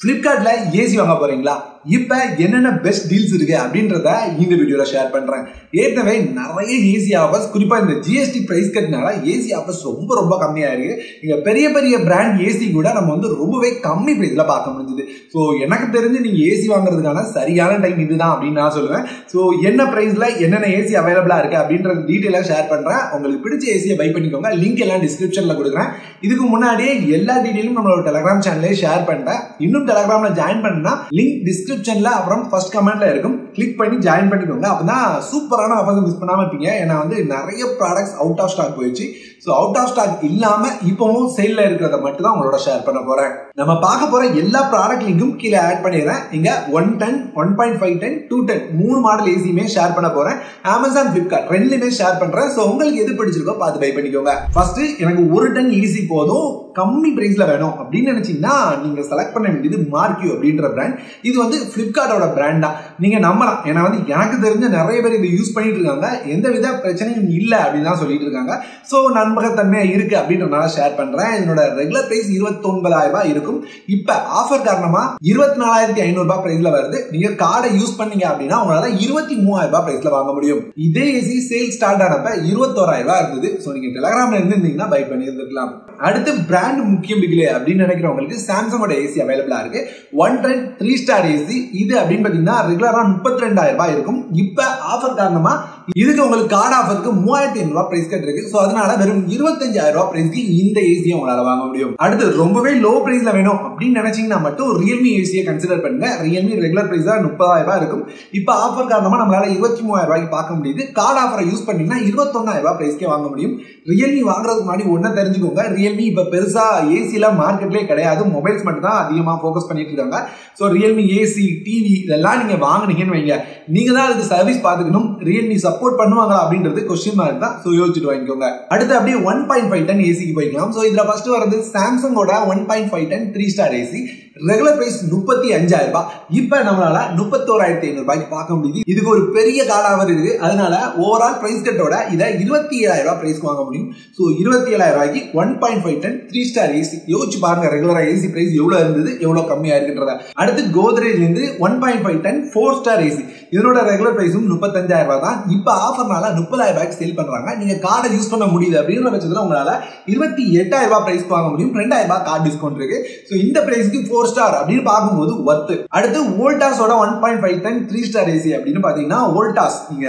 Flipkartல AC வாங்க போறீங்களா? இப்ப என்னென்ன பெஸ்ட் டீல்ஸ் இருக்கு அப்படின்றத இந்த வீடியோல ஷேர் பண்றேன். ஏற்கனவே நிறைய ஏசி ஆஃபர்ஸ், குறிப்பா இந்த ஜிஎஸ்டி பிரைஸ் கட்னால ஏசி ஆஃபர்ஸ் ரொம்ப கம்மியா இருக்கு. இங்க பெரிய பெரிய பிராண்ட் ஏசி கூட நம்ம வந்து ரொம்பவே கம்மி பிரைஸ்ல பார்க்க முடிஞ்சது. ஸோ எனக்கு தெரிஞ்சு நீங்க ஏசி வாங்குறதுக்கான சரியான டைம் இதுதான் அப்படின்னு நான் சொல்லுவேன். ஸோ என்ன பிரைஸ்ல என்னென்ன ஏசி அவைலபிளா இருக்கு அப்படின்ற டீட்டெயிலா ஷேர் பண்றேன். உங்களுக்கு பிடிச்ச ஏசியை பை பண்ணிக்கோங்க. லிங்க் எல்லாம் டிஸ்கிரிப்ஷன்ல கொடுக்குறேன். இதுக்கு முன்னாடியே எல்லா டீட்டெயிலும் நம்மளோட டெலிகிராம் சேனல்லே ஷேர் பண்ணிட்டேன். இன்னும் டெலிகிராம்ல ஜாயின் பண்ணா லிங்க் டிஸ்கிரிப்ஷன்ல அப்புறம் ஃபர்ஸ்ட் கமெண்ட்ல இருக்கும். கிளிக் பண்ணி ஜாயின் பண்ணிக்கோங்க. அப்பதான் சூப்பரான ஆஃபர்ஸ் மிஸ் பண்ணாம இருப்பீங்க. ஏன்னா வந்து நிறைய ப்ராடக்ட்ஸ் அவுட் ஆஃப் ஸ்டாக் போயிடுச்சு. ஸோ அவுட் ஆஃப் ஸ்டாக் இல்லாம இப்பவும் சேல்ல இருக்கிறத மட்டும் தான் உங்களோட ஷேர் பண்ண போறேன். நம்ம பார்க்க போற எல்லா ப்ராடக்ட் லிங்கும் கீழே ஆட் பண்ணிடுறேன். இங்க 110, 1.5 டன், 210 மூணு மாடல் ஏசியுமே ஷேர் பண்ண போறேன். அமேசான், பிளிப்கார்ட் ரெண்டுமே ஷேர் பண்றேன். ஸோ உங்களுக்கு எது பிடிச்சிருக்கோ பார்த்து பை பண்ணிக்கோங்க. ஃபர்ஸ்ட் எனக்கு 1 டன் ஏசி போதும், கம்மி பிரைஸ்ல வேணும் அப்படின்னு நினைச்சீங்கன்னா நீங்க செலக்ட் பண்ண வேண்டியது மார்க்யூ அப்படின்ற பிராண்ட். இது வந்து பிளிப்கார்ட்டோட பிராண்ட் தான். நீங்க நம்பலாம். ஏன்னா வந்து எனக்கு தெரிஞ்ச நிறைய பேர் இதை யூஸ் பண்ணிட்டு இருக்காங்க. எந்த வித பிரச்சனையும் இல்லை அப்படின்னு தான் சொல்லிட்டு இருக்காங்க. ஸோ நம்பகத்தன்மையா இருக்கு அப்படின்றதுனால ஷேர் பண்றேன். இதனோட ரெகுலர் பிரைஸ் 29,000 ரூபாய் இருக்கும். இப்ப ஆஃபர் காரணமா 24,500 ரூபாய் பிரைஸ்ல வருது. நீங்க கார்டை யூஸ் பண்ணீங்க அப்படின்னா உங்களால 23,000 ரூபாய் பிரைஸ்ல வாங்க முடியும். இதே ஏசி சேல் ஸ்டார்ட் ஆனப்ப 21,000 ரூபாய் இருந்தது. ஸோ நீங்க டெலிகிராம்ல இருந்தீங்கன்னா பை பண்ணி இருந்துக்கலாம். அடுத்து பிராண்ட் முக்கியம் இல்லை அப்படின்னு நினைக்கிறவங்களுக்கு சாம்சங்கோட ஏசி அவைலபிளா இருக்கு. 110 3 ஸ்டார் ஏசி. இது அப்படின்னு பாத்தீங்கன்னா ரெகுலரா 32,000 ரூபாய் இருக்கும். இப்ப ஆஃபர் காரணமா இதுக்கு உங்களுக்கு கார்டு ஆஃபருக்கு 3,500 ரூபாய் பிரைஸ் கட் இருக்கு. ஸோ அதனால வெறும் 25,000 ரூபாய் பிரைஸ்க்கு இந்த ஏசியை உங்களால வாங்க முடியும். அடுத்து ரொம்பவே லோ பிரைஸ்ல வேணும் அப்படின்னு நினைச்சீங்கன்னா மட்டும் ரியல்மி ஏசியை கன்சிடர் பண்ணுங்க. ரியல்மி ரெகுலர் பிரைஸ் 30,000 ரூபாய் இருக்கும். இப்ப ஆஃபர் காரணமா நம்மளால 23,000 ரூபாய்க்கு பார்க்க முடியுது. கார்டு ஆஃபரை யூஸ் பண்ணீங்கன்னா 21,000 ரூபாய் பிரைஸ்க்கே வாங்க முடியும். ரியல்மி வாங்குறதுக்கு முன்னாடி ஒன்ன தெரிஞ்சுக்கோங்க. ரியல்மி இப்ப பெருசா ஏசில மார்க்கெட்லயே கிடையாது. மொபைல்ஸ் மட்டும் தான் அதிகமா போக்கஸ் பண்ணிட்டு இருக்காங்க. ஸோ ரியல்மி ஏசி, டிவி இதெல்லாம் நீங்க வாங்கினீங்கன்னு வைங்க, நீங்க தான் அதுக்கு சர்வீஸ் பார்த்துக்கணும். ரியல்மி சப்போர்ட் பண்ணுவாங்களா அப்படின்றது கொஸ்டின் மார்க் தான். ஸோ யோசிச்சுட்டு வாங்கிக்கோங்க. அடுத்து அப்படியே 1.5 டன் ஏசிக்கு போய்க்கலாம். ஸோ இதுல ஃபர்ஸ்ட் வரது சாம்சங்கோட 1.5 ton 3 star AC. Regular price 35,000 ரூபாய். இப்ப நம்மளால 31,500 ரூபாய்க்கு பார்க்க முடியுது. இதுக்கு ஒரு பெரிய கார்டு ஆஃபர் இருக்கு. அதனால ஓவரால் பிரைஸ் கட்டோட இதை 27,000 ரூபாய் பிரைஸ்க்கு வாங்க முடியும். ஸோ 27,000 ரூபாய்க்கு 1.5 டன் 3 ஸ்டார் ஏசி. யோசிச்சு பாருங்க ரெகுலரா ஏசி பிரைஸ் எவ்வளவு இருந்தது, எவ்வளவு கம்மியா இருக்குன்றத. அடுத்து கோத்ரேஜ்ல இருந்து 1.5 டன் 4 ஸ்டார் ஏசி. இதனோட ரெகுலர் பிரைஸும் 35,000 ரூபாய் தான். இப்ப ஆஃபர்னால 30,000 ரூபாய்க்கு சேல் பண்றாங்க. நீங்க கார்டை யூஸ் பண்ண முடியுது அப்படின்ற பட்சத்துல உங்களால 28,000 ரூபாய் பிரைஸ்க்கு வாங்க முடியும். 2,000 ரூபாய் கார்டு டிஸ்கவுண்ட் இருக்கு. ஸோ இந்த பிரைஸ்க்கு 4 ஸ்டார் அப்படின்னு பார்க்கும்போது ஒர்த். அடுத்து வோல்டாஸோட 1.5 டன் 3 ஸ்டார் ஏசி அப்படின்னு பாத்தீங்கன்னா வோல்டாஸ் இங்க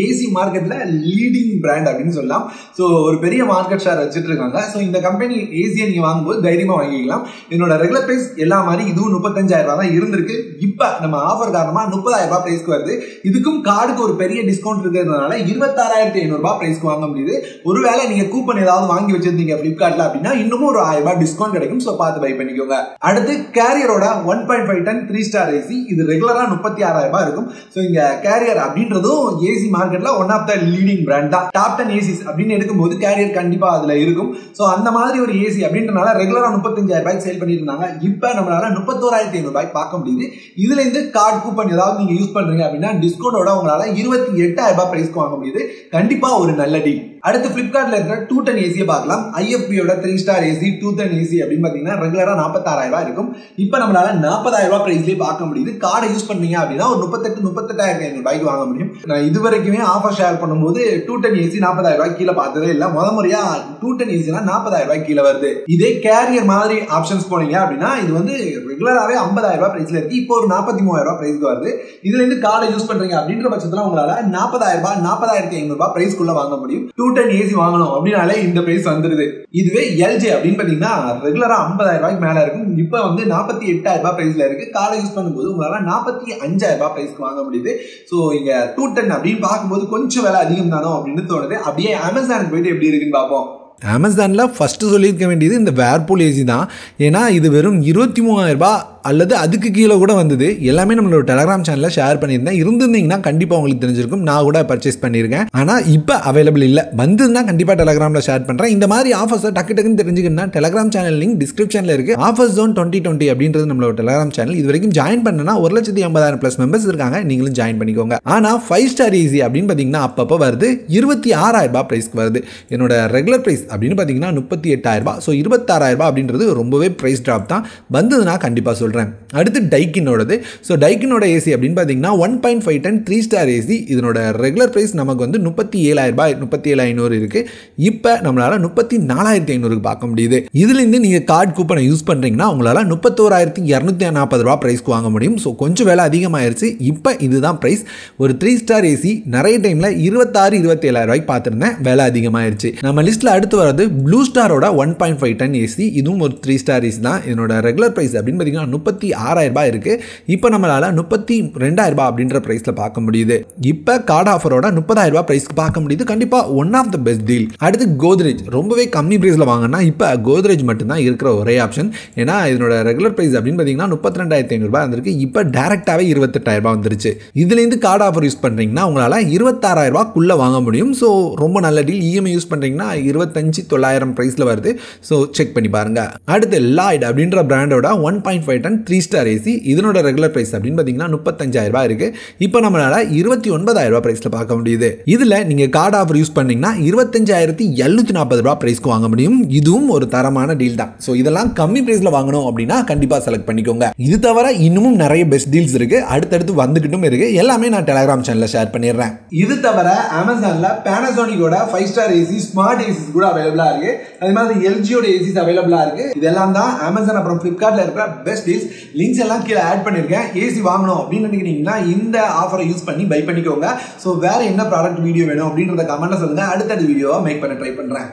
ஏசி மார்க்கெட்ல லீடிங் பிராண்ட் அப்படின்னு சொல்லலாம். ஸோ ஒரு பெரிய மார்க்கெட் ஷேர் வச்சுட்டு இருக்காங்க. ஸோ இந்த கம்பெனி ஏசியை நீங்க வாங்கும்போது தைரியமா வாங்கிக்கலாம். என்னோட ரெகுலர் பிரைஸ் எல்லா மாதிரி இதுவும் 35,000 ரூபாய் தான் இருந்திருக்கு. இப்ப நம்ம ஆஃபர் காரணமா 30,000 ரூபாய் பிரைஸ்க்கு வருது. இதுக்கும் கார்டுக்கு ஒரு பெரிய டிஸ்கவுண்ட் இருக்கிறதுனால 26,500 ரூபாய் பிரைஸ்க்கு வாங்க முடியுது. ஒருவேளை நீங்க கூப்பன் ஏதாவது வாங்கி வச்சிருந்தீங்க பிளிப்கார்ட்ல அப்படின்னா இன்னமும் ஒரு 1000 ரூபாய் டிஸ்கவுண்ட் கிடைக்கும். ஸோ பார்த்து பை பண்ணிக்கோங்க. அடுத்து கேரியரோட 1.5 டன் 3 ஸ்டார் ஏசி. இது ரெகுலரா 36,000 ரூபாய் இருக்கும். சோ இங்க கேரியர் அப்படின்றதும் ஏசி மார்க்கெட்ல one of the leading brand தான். டாப் 10 ஏசிஸ் அப்படின்னு எடுக்கும்போது கேரியர் கண்டிப்பா அதுல இருக்கும். சோ அந்த மாதிரி ஒரு ஏசி அப்படின்றனால ரெகுலரா 35,000 ரூபாய்க்கு சேல் பண்ணிட்டு இருந்தாங்க. இப்ப நம்மளால 31,500 ரூபாய்க்கு பார்க்க முடியுது. இதுல இருந்து கார்டு கூப்பன் ஏதாவது நீங்க யூஸ் பண்றீங்க அப்படின்னா டிஸ்கவுண்டோட உங்களால 28,000 ரூபாய் பிரைஸ்க்கு வாங்க முடியுது. கண்டிப்பா ஒரு நல்ல டீல். அடுத்து பிளிப்கார்ட்ல இருக்கிற 2 டன் ஏசியை பார்க்கலாம். ஐஎஃபியோட 3 ஸ்டார் ஏசி 2 டன் ஏசி அப்படின்னு பாத்தீங்கன்னா ரெகுலரா 46,000 ரூபாய் இருக்கும். இப்ப நம்மளால 40,000 ரூபாய் பிரைஸ்லயே பார்க்க முடியுது. கார்டை யூஸ் பண்ணீங்க அப்படின்னா ஒரு 38,500 ரூபாய்க்கு வாங்க முடியும். நான் இது வரைக்குமே ஆஃபர் ஷேர் பண்ணும்போது 2 டன் ஏசி 40,000 ரூபாய் கீழே பார்த்ததே இல்ல. முறையா 2 டன் ஏசினா 40,000 ரூபாய் கீழே வருது. இதே கேரியர் மாதிரி ஆப்ஷன்ஸ் போனீங்க அப்படின்னா இது வந்து ரெகுலராவே 50,000 ரூபாய் பிரைஸ்ல இருக்கு. இப்போ ஒரு 43,000 ரூபாய் பிரைஸ்க்கு வருது. இதுல இருந்து கார்டை யூஸ் பண்றீங்க அப்படின்ற பட்சத்துல உங்களால 40,000 ரூபாய் 40,500 ரூபாய் பிரைஸ்க்குள்ள வாங்க முடியும். 2 டன் ஏசி வாங்கணும் அப்படின்னாலே இந்த பிரைஸ் வந்துருது. இதுவே எல்ஜி அப்படின்னு பாத்தீங்கன்னா ரெகுலரா 50,000 ரூபாய்க்கு மேல இருக்கும். இப்ப வந்து 48,000 ரூபாய் பிரைஸ்ல இருக்கு. கார்டை யூஸ் பண்ணும்போது உங்களால 45,000 ரூபாய் பிரைஸ்க்கு வாங்க முடியுது. சோ இங்க 2 டன் அப்படின்னு பார்க்கும்போது கொஞ்சம் விலை அதிகம் தானோ அப்படின்னு தோணுது. அப்படியே அமேசானுக்கு போயிட்டு எப்படி இருக்குன்னு பார்ப்போம். அமேசானில் ஃபஸ்ட்டு சொல்லியிருக்க வேண்டியது இந்த வேர்பூல் ஏசி தான். ஏன்னா இது வெறும் 23,000 ரூபாய் அல்லது அதுக்கு கீழே கூட வந்தது. எல்லாமே நம்மளோட டெலகிராம் சேனலில் ஷேர் பண்ணியிருந்தேன். இருந்திருந்தீங்கன்னா கண்டிப்பாக உங்களுக்கு தெரிஞ்சிருக்கும். நான் கூட பர்ச்சேஸ் பண்ணியிருக்கேன். ஆனால் இப்போ அவைலபிள் இல்லை. வந்ததுன்னா கண்டிப்பாக டெலகிராமில் ஷேர் பண்ணுறேன். இந்த மாதிரி ஆஃபர்ஸை டக்குன்னு தெரிஞ்சுக்கணும்னா டெலகிராம் சேனல் லிங்க் டிஸ்கிரிப்ஷனில் இருக்குது. ஆஃபர் ஜோன் 2020 அப்படின்றது நம்மளோட டெலகிராம் சேனல். இது வரைக்கும் ஜாயின் பண்ணனா 1,80,000+ மெம்பர்ஸ் இருக்காங்க. நீங்களும் ஜாயின் பண்ணிக்கோங்க. ஆனால் 5 ஸ்டார் ஏசி அப்படின்னு பார்த்தீங்கன்னா அப்பப்போ வருது 26,000 ப்ரைஸ்க்கு வருது. என்னோட ரெகுலர் ப்ரைஸ் அப்படின்னு பார்த்தீங்கன்னா 38,000. ஸோ 26,000 அப்படின்றது ரொம்பவே ப்ரைஸ் ட்ராப் தான். வந்ததுன்னா கண்டிப்பாக சொல்கிறேன். அடுத்து டைக்கினோடது. ஸோ டைக்கினோட ஏசி அப்படின்னு பார்த்தீங்கன்னா 1.5 டன் 3 ஸ்டார் ஏசி. இதனோட ரெகுலர் ப்ரைஸ் நமக்கு வந்து 37,000 37,500 இருக்குது. இப்போ நம்மளால் 34,500 பார்க்க முடியுது. இதுலேருந்து நீங்கள் கார்டு கூப்பனை யூஸ் பண்ணுறீங்கன்னா உங்களால் 31,240 ப்ரைஸ்க்கு வாங்க முடியும். ஸோ கொஞ்சம் விலை அதிகமாகிடுச்சு. இப்போ இதுதான் ப்ரைஸ். ஒரு 3 ஸ்டார் ஏசி நிறைய டைமில் 26,000-27,000 பார்த்துருந்தேன். விலை அதிகமாகிடுச்சு. நம்ம லிஸ்ட்டில் அடுத்து வரது ப்ளூ ஸ்டாரோட 1.5 டன் ஏசி. இதுவும் ஒரு 3 ஸ்டார் ஏசி தான். இதனோட ரெகுலர் ப்ரைஸ் அப்படின்னு பார்த்தீங்கன்னா 36,000 இருக்குது. இப்போ நம்மளால் 32,000 அப்படின்ற ப்ரைஸில் பார்க்க முடியுது. இப்போ கார்டு ஆஃபரோட 30,000 ப்ரைஸ்க்கு பார்க்க முடியுது. கண்டிப்பாக one of the best deal. அடுத்து கோத்ரேஜ். ரொம்பவே கம்மி ப்ரைஸில் வாங்கினா இப்போ கோத்ரேஜ் மட்டும்தான் இருக்கிற ஒரே ஆப்ஷன். ஏன்னா இதனோட ரெகுலர் ப்ரைஸ் அப்படின்னு பார்த்தீங்கன்னா 32,500 இருந்திருக்கு. இப்போ டேரெக்டாகவே 28,000 வந்துருச்சு. இதுலேருந்து கார்டு ஆஃபர் யூஸ் பண்ணுறீங்கன்னா உங்களால் 26,000 வாங்க முடியும். ஸோ ரொம்ப நல்ல டீல். இஎம்ஐ யூஸ் பண்ணுறீங்கன்னா 25,900 ப்ரைஸில் வருது. ஸோ செக் பண்ணி பாருங்க. அடுத்து லாய்ட் அப்படின்ற பிராண்டோட 1.5 டன் 3 ஸ்டார் ஏசி. இதனோட ரெகுலர் ப்ரைஸ் அப்படின்னு பார்த்தீங்கன்னா 35,000 இருக்கு. இப்போ நம்மளால 29,000 ப்ரைஸில் பார்க்க முடியுது. இதில் நீங்கள் கார்டு ஆஃபர் யூஸ் பண்ணீங்கன்னா 25,740 ப்ரைஸ்க்கு வாங்க முடியும். இதுவும் ஒரு தரமான டீல் தான். ஸோ இதெல்லாம் கம்மி ப்ரைஸில் வாங்கணும் அப்படின்னா கண்டிப்பாக செலக்ட் பண்ணிக்கோங்க. இது தவிர இன்னமும் நிறைய பெஸ்ட் டீல்ஸ் இருக்கு. அடுத்தடுத்து வந்துகிட்டும் இருக்கு. எல்லாமே நான் டெலகிராம் சேனலில் ஷேர் பண்ணிடுறேன். இது தவிர அமேசானில் பேனாசோனிக்கோட 5 ஸ்டார் ஏசி ஸ்மார்ட் ஏசிஸ் கூட அவைலபிளாக இருக்கு. அதே மாதிரி எல்ஜியோட ஏசிஸ் அவைலபிளாக இருக்கு. இதெல்லாம் தான் அமேசான் அப்புறம் ஃபிளிப்கார்ட்ல இருக்கிற பெஸ்ட் டீல்ஸ். லிங்க்ஸ் எல்லாம் கீழே ஆட் பண்ணிருக்கேன். ஏசி வாங்கணும் அப்படின்னு நினைக்கிறீங்கன்னா இந்த ஆஃபரை யூஸ் பண்ணி பை பண்ணிக்கோங்க. ஸோ வேற என்ன ப்ராடக்ட் வீடியோ வேணும் அப்படின்றத கமெண்ட்ல சொல்லுங்க. அடுத்த வீடியோவை மேக் பண்ண ட்ரை பண்றேன்.